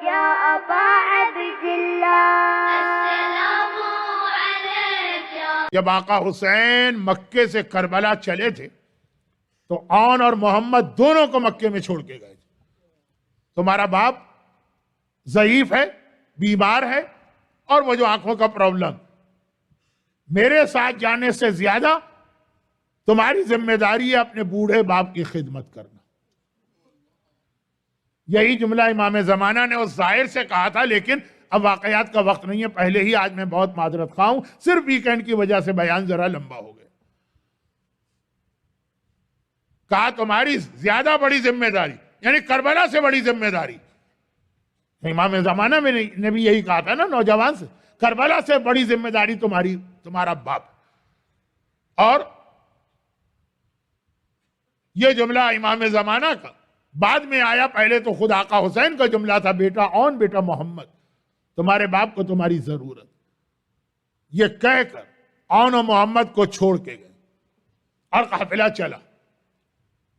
يا أبا عبد الله السلام عليك يا. جب آقا حسین مکے سے کربلا چلے تھے تو آن اور محمد دونوں کو مکے میں چھوڑ کے گئے تھے. تمہارا باپ ضعیف ہے, بیمار ہے, اور وہ جو آنکھوں کا پرابلم, میرے ساتھ جانے سے زیادہ تمہاری ذمہ داری ہے اپنے بوڑھے باپ کی خدمت کرنا. یہی جملہ امام زمانہ نے اس ظاہر سے کہا تھا, لیکن اب واقعات کا وقت نہیں ہے. پہلے ہی آج میں بہت معذرت خواہ ہوں, صرف ویکینڈ کی وجہ سے بیان ذرا لمبا ہو گیا. کہا تمہاری زیادہ بڑی ذمہ داری, یعنی کربلا سے بڑی ذمہ داری. امام زمانہ میں نے بھی یہی کہا تھا نا نوجوان سے, کربلا سے بڑی ذمہ داری تمہارا باپ. اور یہ جملہ امام زمانہ کا بعد میں آیا, پہلے تو خود آقا حسین کا جملہ تھا, بیٹا اون بیٹا محمد, تمہارے باپ کو تمہاری ضرورت. یہ کہہ کر اون و محمد کو چھوڑ کے گئے اور قافلہ چلا.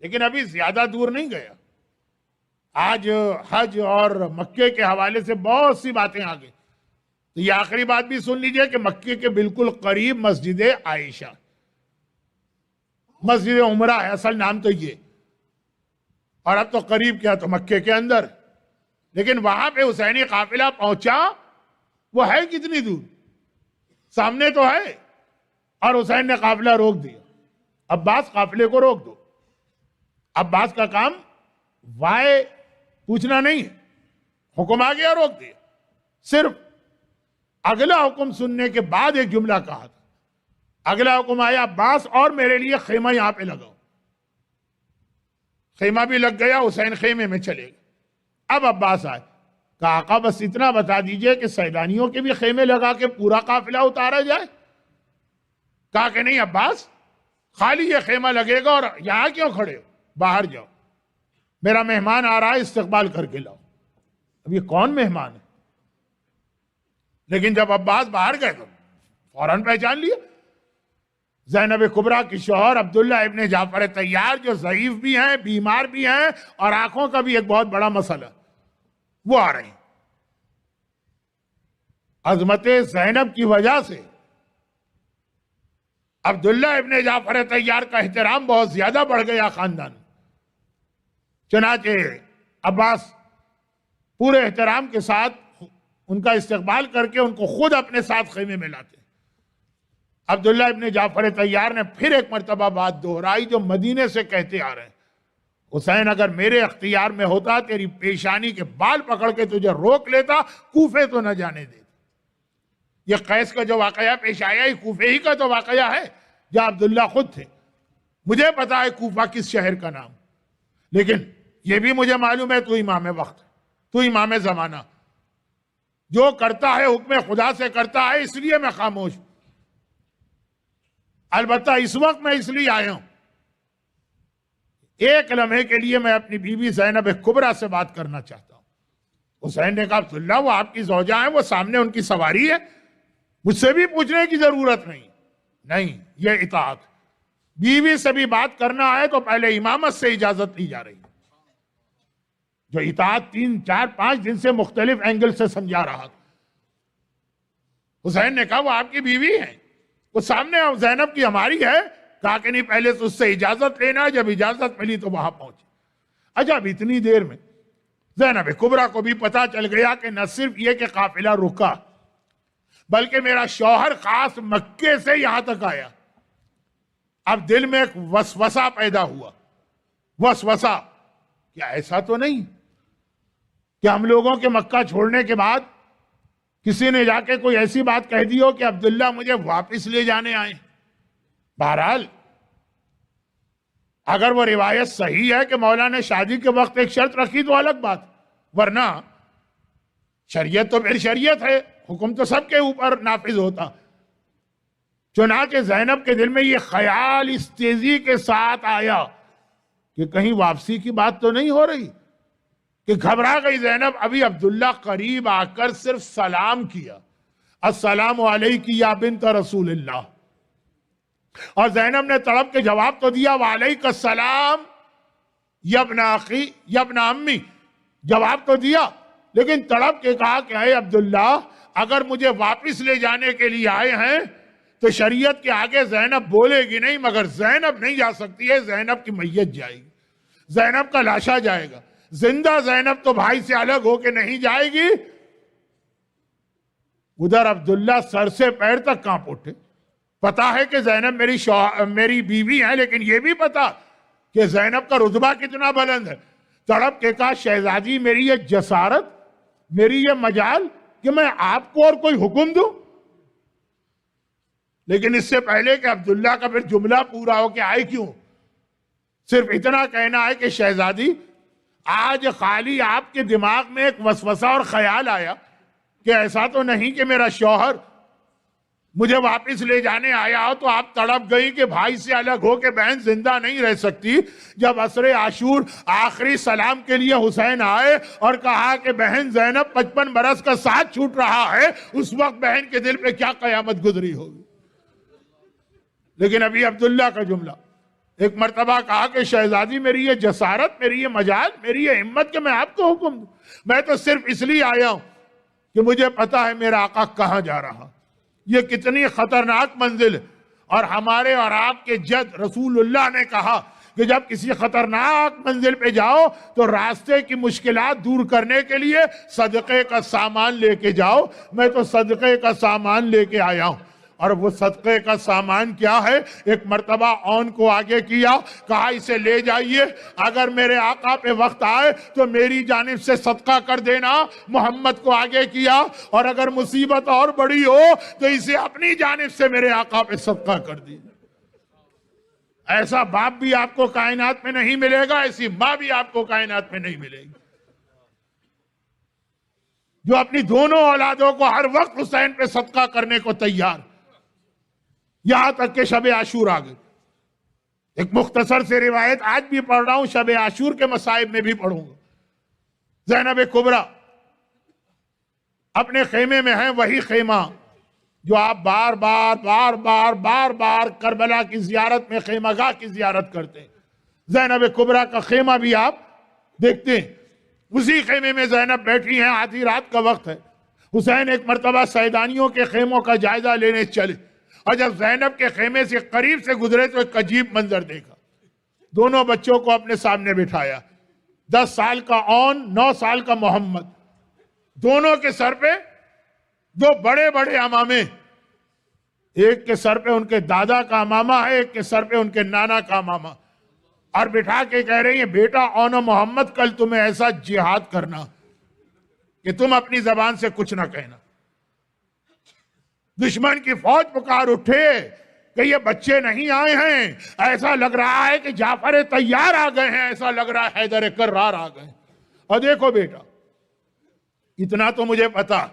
لیکن ابھی زیادہ دور نہیں گیا. آج حج اور مکے کے حوالے سے بہت سی باتیں آ گئی. تو یہ آخری بات بھی سن لیجئے کہ مکے کے بالکل قریب مسجد عائشہ, مسجد عمرہ ہے اصل نام تو یہ, اور اب تو قریب کیا تو مکے کے اندر. لیکن وہاں پہ حسینی قافلہ پہنچا, وہ ہے کتنی دور, سامنے تو ہے, اور حسین نے قافلہ روک دیا. عباس قافلے کو روک دو. عباس کا کام وائے پوچھنا نہیں ہے, حکم آ گیا روک دیا. صرف اگلا حکم سننے کے بعد ایک جملہ کہا تھا. اگلا حکم آیا, عباس اور میرے لیے خیمہ یہاں پہ لگاؤ. خیمہ بھی لگ گیا, حسین خیمے میں چلے گئے. اب عباس آئے, کہا آقا بس اتنا بتا دیجئے کہ سیدانیوں کے بھی خیمے لگا کے پورا قافلہ اتارا جائے. کہا کہ نہیں عباس, خالی یہ خیمہ لگے گا, اور یہاں کیوں کھڑے ہو, باہر جاؤ, میرا مہمان آ رہا ہے, استقبال کر کے لاؤ. اب یہ کون مہمان ہے؟ لیکن جب عباس باہر گئے تو فوراً پہچان لیا. زینب کبریٰ کی شوہر عبداللہ ابن جعفر طیار, جو ضعیف بھی ہیں, بیمار بھی ہیں, اور آنکھوں کا بھی ایک بہت بڑا مسئلہ, وہ آ رہے ہیں. عظمت زینب کی وجہ سے عبداللہ ابن جعفر طیار کا احترام بہت زیادہ بڑھ گیا خاندان. چنانچہ عباس پورے احترام کے ساتھ ان کا استقبال کر کے ان کو خود اپنے ساتھ خیمے میں لاتے. عبداللہ ابن جعفر طیار نے پھر ایک مرتبہ بات دہرائی جو مدینے سے کہتے آ رہے ہیں, حسین اگر میرے اختیار میں ہوتا تیری پیشانی کے بال پکڑ کے تجھے روک لیتا, کوفے تو نہ جانے دیتا. یہ قیس کا جو واقعہ پیش آیا یہ کوفے ہی کا تو واقعہ ہے, جہاں عبداللہ خود تھے. مجھے پتا ہے کوفہ کس شہر کا نام, لیکن یہ بھی مجھے معلوم ہے تو امام وقت, تو امام زمانہ, جو کرتا ہے حکم خدا سے کرتا ہے, اس لیے میں خاموش ہوں. البتہ اس وقت میں اس لیے آیا ہوں, ایک لمحے کے لیے میں اپنی بیوی زینب کبریٰ سے بات کرنا چاہتا ہوں. حسین نے کہا عبداللہ وہ آپ کی زوجہ ہیں, وہ سامنے ان کی سواری ہے, مجھ سے بھی پوچھنے کی ضرورت نہیں. نہیں, یہ اطاعت. بیوی سے بھی بات کرنا ہے تو پہلے امامت سے اجازت لی جا رہی ہے. جو اطاعت 3, 4, 5 دن سے مختلف اینگل سے سمجھا رہا تھا. حسین نے کہا وہ آپ کی بیوی ہیں, وہ سامنے زینب کی ہماری ہے. کہا کہ نہیں پہلے تو اس سے اجازت لینا, جب اجازت ملی تو وہاں پہنچے. اچھا اب اتنی دیر میں زینب کبریٰ کو بھی پتا چل گیا کہ نہ صرف یہ کہ قافلہ رکا, بلکہ میرا شوہر خاص مکے سے یہاں تک آیا. اب دل میں ایک وسوسہ پیدا ہوا. وسوسہ, کیا ایسا تو نہیں کہ ہم لوگوں کے مکہ چھوڑنے کے بعد کسی نے جا کے کوئی ایسی بات کہہ دی ہو کہ عبداللہ مجھے واپس لے جانے آئے. بہرحال اگر وہ روایت صحیح ہے کہ مولا نے شادی کے وقت ایک شرط رکھی تو الگ بات, ورنہ شریعت تو پھر شریعت ہے, حکم تو سب کے اوپر نافذ ہوتا. چنانچہ زینب کے دل میں یہ خیال اس تیزی کے ساتھ آیا کہ کہیں واپسی کی بات تو نہیں ہو رہی, کہ گھبرا گئی زینب. ابھی عبداللہ قریب آ کر صرف سلام کیا, السلام علیک یا بنت رسول اللہ, اور زینب نے تڑپ کے جواب تو دیا وعلیک السلام یا ابن اخی یا ابن امی, جواب تو دیا, لیکن تڑپ کے کہا کہ اے عبداللہ اگر مجھے واپس لے جانے کے لیے آئے ہیں تو شریعت کے آگے زینب بولے گی نہیں، مگر زینب نہیں جا سکتی ہے، زینب کی میت جائے گی، زینب کا لاشا جائے گا، زندہ زینب تو بھائی سے الگ ہو کے نہیں جائے گی۔ ادھر عبداللہ سر سے پیر تک کانپ اٹھے، پتا ہے کہ زینب میری بیوی ہے، لیکن یہ بھی پتا کہ زینب کا رتبہ کتنا بلند ہے۔ تڑپ کے کہا شہزادی میری یہ جسارت، میری یہ مجال کہ میں آپ کو اور کوئی حکم دوں؟ لیکن اس سے پہلے کہ عبداللہ کا پھر جملہ پورا ہو کہ آئے کیوں، صرف اتنا کہنا ہے کہ شہزادی آج خالی آپ کے دماغ میں ایک وسوسہ اور خیال آیا کہ ایسا تو نہیں کہ میرا شوہر مجھے واپس لے جانے آیا ہو تو آپ تڑپ گئی کہ بھائی سے الگ ہو کے بہن زندہ نہیں رہ سکتی۔ جب عصر عاشور آخری سلام کے لیے حسین آئے اور کہا کہ بہن زینب 55 برس کا ساتھ چھوٹ رہا ہے، اس وقت بہن کے دل پہ کیا قیامت گزری ہوگی۔ لیکن ابھی عبداللہ کا جملہ، ایک مرتبہ کہا کہ شہزادی میری یہ جسارت، میری یہ مجال، میری یہ ہمت کہ میں آپ کو حکم دوں، میں تو صرف اس لیے آیا ہوں کہ مجھے پتا ہے میرا آقا کہاں جا رہا، یہ کتنی خطرناک منزل ہے، اور ہمارے اور آپ کے جد رسول اللہ نے کہا کہ جب کسی خطرناک منزل پہ جاؤ تو راستے کی مشکلات دور کرنے کے لیے صدقے کا سامان لے کے جاؤ۔ میں تو صدقے کا سامان لے کے آیا ہوں، اور وہ صدقے کا سامان کیا ہے؟ ایک مرتبہ اون کو آگے کیا، کہا اسے لے جائیے، اگر میرے آقا پہ وقت آئے تو میری جانب سے صدقہ کر دینا۔ محمد کو آگے کیا، اور اگر مصیبت اور بڑی ہو تو اسے اپنی جانب سے میرے آقا پہ صدقہ کر دیجیے۔ ایسا باپ بھی آپ کو کائنات میں نہیں ملے گا، ایسی ماں بھی آپ کو کائنات میں نہیں ملے گی، جو اپنی دونوں اولادوں کو ہر وقت حسین پہ صدقہ کرنے کو تیار، یہاں تک کہ شب عاشور آ گئی۔ ایک مختصر سے روایت آج بھی پڑھ رہا ہوں، شب عاشور کے مصائب میں بھی پڑھوں گا۔ زینب کبریٰ اپنے خیمے میں ہیں، وہی خیمہ جو آپ بار بار کربلا کی زیارت میں خیمہ گاہ کی زیارت کرتے ہیں۔ زینب کبریٰ کا خیمہ بھی آپ دیکھتے ہیں، اسی خیمے میں زینب بیٹھی ہیں، آدھی رات کا وقت ہے۔ حسین ایک مرتبہ سیدانیوں کے خیموں کا جائزہ لینے چلے، اور جب زینب کے خیمے سے قریب سے گزرے تو ایک عجیب منظر دیکھا۔ دونوں بچوں کو اپنے سامنے بٹھایا، 10 سال کا اون، 9 سال کا محمد، دونوں کے سر پہ 2 بڑے بڑے امامے، ایک کے سر پہ ان کے دادا کا امامہ ہے، ایک کے سر پہ ان کے نانا کا امامہ، اور بٹھا کے کہہ رہی ہیں بیٹا اون و محمد کل تمہیں ایسا جہاد کرنا کہ تم اپنی زبان سے کچھ نہ کہنا۔ دشمن کی فوج پکار اٹھے کہ یہ بچے نہیں آئے ہیں، ایسا لگ رہا ہے کہ جعفر طیار آ گئے ہیں، ایسا لگ رہا ہے حیدر کرار آ گئے ہیں۔ اور دیکھو بیٹا، اتنا تو مجھے پتا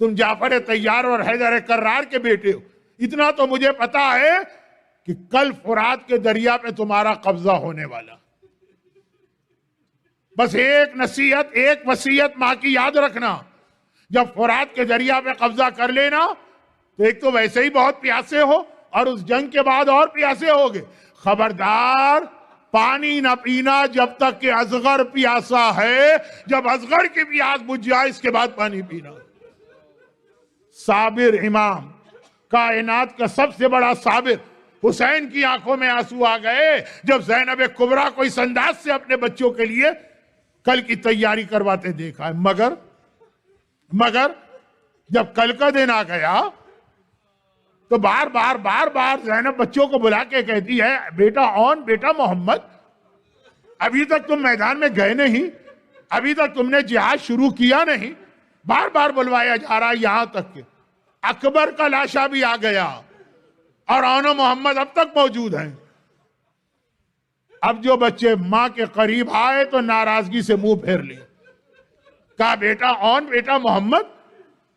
تم جعفر طیار اور حیدر کرار کے بیٹے ہو، اتنا تو مجھے پتا ہے کہ کل فرات کے دریا پہ تمہارا قبضہ ہونے والا۔ بس ایک نصیحت، ایک وصیت ماں کی یاد رکھنا، جب فرات کے دریا پہ قبضہ کر لینا تو ایک تو ویسے ہی بہت پیاسے ہو، اور اس جنگ کے بعد اور پیاسے ہوگے، خبردار پانی نہ پینا جب تک کہ اصغر پیاسا ہے، جب اصغر کی پیاس بجھ جائے اس کے بعد پانی پینا۔ صابر امام، کائنات کا سب سے بڑا صابر، حسین کی آنکھوں میں آنسو آ گئے جب زینب کبریٰ کو اس انداز سے اپنے بچوں کے لیے کل کی تیاری کرواتے دیکھا ہے۔ مگر جب کل کا دن آ گیا تو بار بار زینب بچوں کو بلا کے کہتی ہے بیٹا اون، بیٹا محمد، ابھی تک تم میدان میں گئے نہیں، ابھی تک تم نے جہاد شروع کیا نہیں، بار بار بلوایا جا رہا ہے، یہاں تک کہ اکبر کا لاشا بھی آ گیا اور اون و محمد اب تک موجود ہیں۔ اب جو بچے ماں کے قریب آئے تو ناراضگی سے منہ پھیر لیے، کہا بیٹا اون، بیٹا محمد،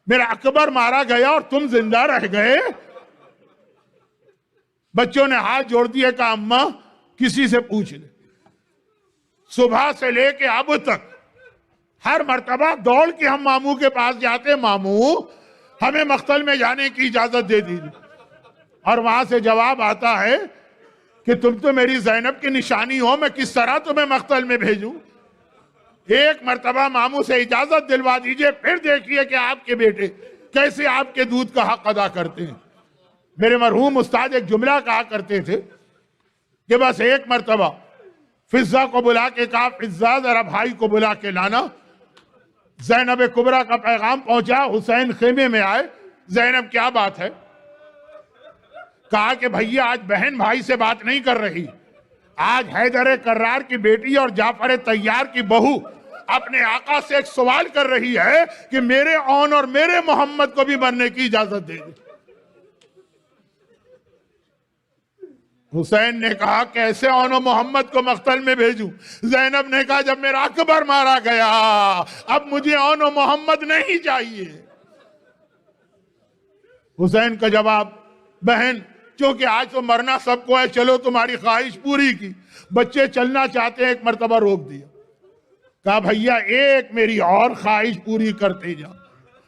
میرا اکبر مارا گیا اور تم زندہ رہ گئے۔ بچوں نے ہاتھ جوڑ دیے، کہا اماں کسی سے پوچھ لے۔ صبح سے لے کے اب تک ہر مرتبہ دوڑ کے ہم ماموں کے پاس جاتے، ماموں ہمیں مقتل میں جانے کی اجازت دے دیجیے، اور وہاں سے جواب آتا ہے کہ تم تو میری زینب کی نشانی ہو، میں کس طرح تمہیں مقتل میں بھیجوں۔ ایک مرتبہ ماموں سے اجازت دلوا دیجئے، پھر دیکھیے کہ آپ کے بیٹے کیسے آپ کے دودھ کا حق ادا کرتے ہیں۔ میرے مرحوم استاد ایک جملہ کہا کرتے تھے کہ بس ایک مرتبہ فضہ کو بلا کے کہا، فضہ ذرا بھائی کو بلا کے لانا۔ زینب کبریٰ کا پیغام پہنچا، حسین خیمے میں آئے۔ زینب کیا بات ہے؟ کہا کہ بھئیہ آج بہن بھائی سے بات نہیں کر رہی، آج حیدر کرار کی بیٹی اور جعفر طیار کی بہو اپنے آقا سے ایک سوال کر رہی ہے کہ میرے اون اور میرے محمد کو بھی مرنے کی اجازت دے دے۔ حسین نے کہا کیسے اون و محمد کو مقتل میں بھیجوں؟ زینب نے کہا جب میرا اکبر مارا گیا اب مجھے اون و محمد نہیں چاہیے۔ حسین کا جواب، بہن چونکہ آج تو مرنا سب کو ہے، چلو تمہاری خواہش پوری کی، بچے چلنا چاہتے ہیں، ایک مرتبہ روک دیا۔ کہا بھئیہ ایک میری اور خواہش پوری کرتے جا،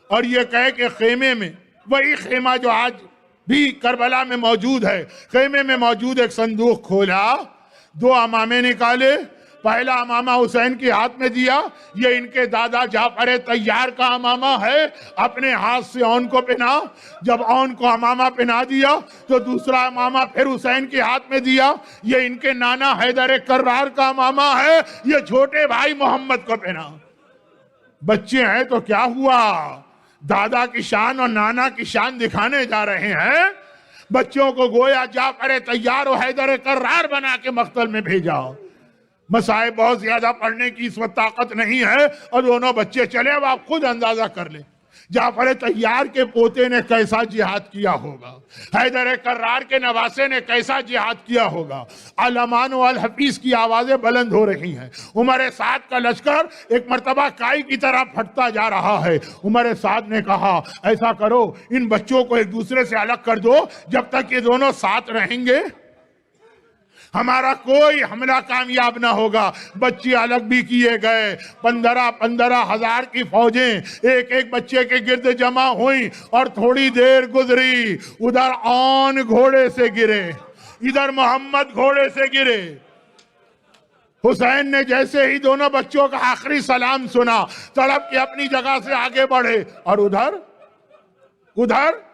اور یہ کہے کہ خیمے میں، وہی خیمہ جو آج بھی کربلا میں موجود ہے، خیمے میں موجود ایک صندوق کھولا، 2 امامے نکالے، پہلا امامہ حسین کے ہاتھ میں دیا، یہ ان کے دادا جعفر طیار کا امامہ ہے، اپنے ہاتھ سے اون کو پہنا۔ جب اون کو امامہ پہنا دیا تو دوسرا امامہ پھر حسین کے ہاتھ میں دیا، یہ ان کے نانا حیدر کرار کا امامہ ہے، یہ چھوٹے بھائی محمد کو پہنا۔ بچے ہیں تو کیا ہوا، دادا کی شان اور نانا کی شان دکھانے جا رہے ہیں، بچوں کو گویا جعفر طیار اور حیدر کرار بنا کے مقتل میں بھیجا۔ مسائب بہت زیادہ پڑھنے کی اس وقت طاقت نہیں ہے، اور دونوں بچے چلے، اب آپ خود اندازہ کر لیں جعفر طیار کے پوتے نے کیسا جہاد کیا ہوگا، حیدر کرار کے نواسے نے کیسا جہاد کیا ہوگا۔ علمان و الحفیظ کی آوازیں بلند ہو رہی ہیں، عمر سعد کا لشکر ایک مرتبہ کائی کی طرح پھٹتا جا رہا ہے۔ عمر سعد نے کہا ایسا کرو ان بچوں کو ایک دوسرے سے الگ کر دو، جب تک یہ دونوں ساتھ رہیں گے ہمارا کوئی حملہ کامیاب نہ ہوگا۔ بچے الگ بھی کیے گئے، 15 ہزار کی فوجیں ایک ایک بچے کے گرد جمع ہوئیں، اور تھوڑی دیر گزری، ادھر اون گھوڑے سے گرے، ادھر محمد گھوڑے سے گرے۔ حسین نے جیسے ہی دونوں بچوں کا آخری سلام سنا، تڑپ کے اپنی جگہ سے آگے بڑھے، اور ادھر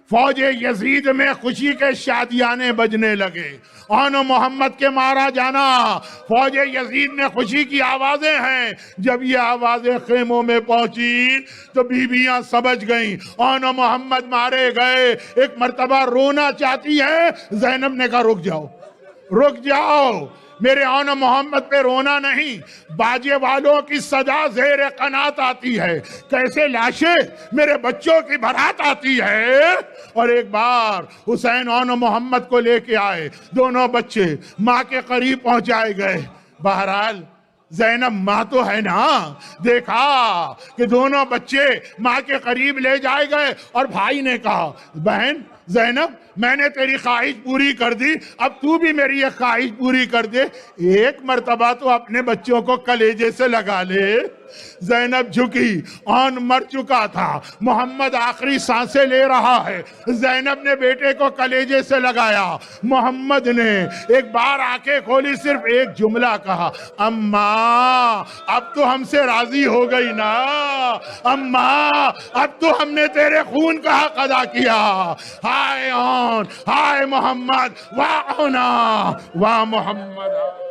فوج یزید میں خوشی کے شادیانے بجنے لگے۔ اون و محمد کے مارا جانا، فوج یزید میں خوشی کی آوازیں ہیں۔ جب یہ آوازیں خیموں میں پہنچی تو بیویاں سمجھ گئیں اون و محمد مارے گئے۔ ایک مرتبہ رونا چاہتی ہے، زینب نے کہا رک جاؤ، میرے اون و محمد پہ رونا نہیں، باجے والوں کی صدا زیر قنات آتی ہے، کیسے لاشیں میرے بچوں کی بھرات آتی ہے۔ اور ایک بار حسین اون و محمد کو لے کے آئے، دونوں بچے ماں کے قریب پہنچائے گئے۔ بہرحال زینب ماں تو ہے نا، دیکھا کہ دونوں بچے ماں کے قریب لے جائے گئے، اور بھائی نے کہا بہن زینب میں نے تیری خواہش پوری کر دی، اب تو بھی میری ایک خواہش پوری کر دے، ایک مرتبہ تو اپنے بچوں کو کلیجے سے لگا لے۔ زینب جھکی، اون مر چکا تھا، محمد آخری سانسیں لے رہا ہے، زینب نے بیٹے کو کلیجے سے لگایا۔ محمد نے ایک بار آنکھیں کھولی، صرف ایک جملہ کہا، اماں اب تو ہم سے راضی ہو گئی نا، اماں اب تو ہم نے تیرے خون کا حق ادا کیا۔ ہائے اون، ہائے محمد، واہ اونا، واہ محمد۔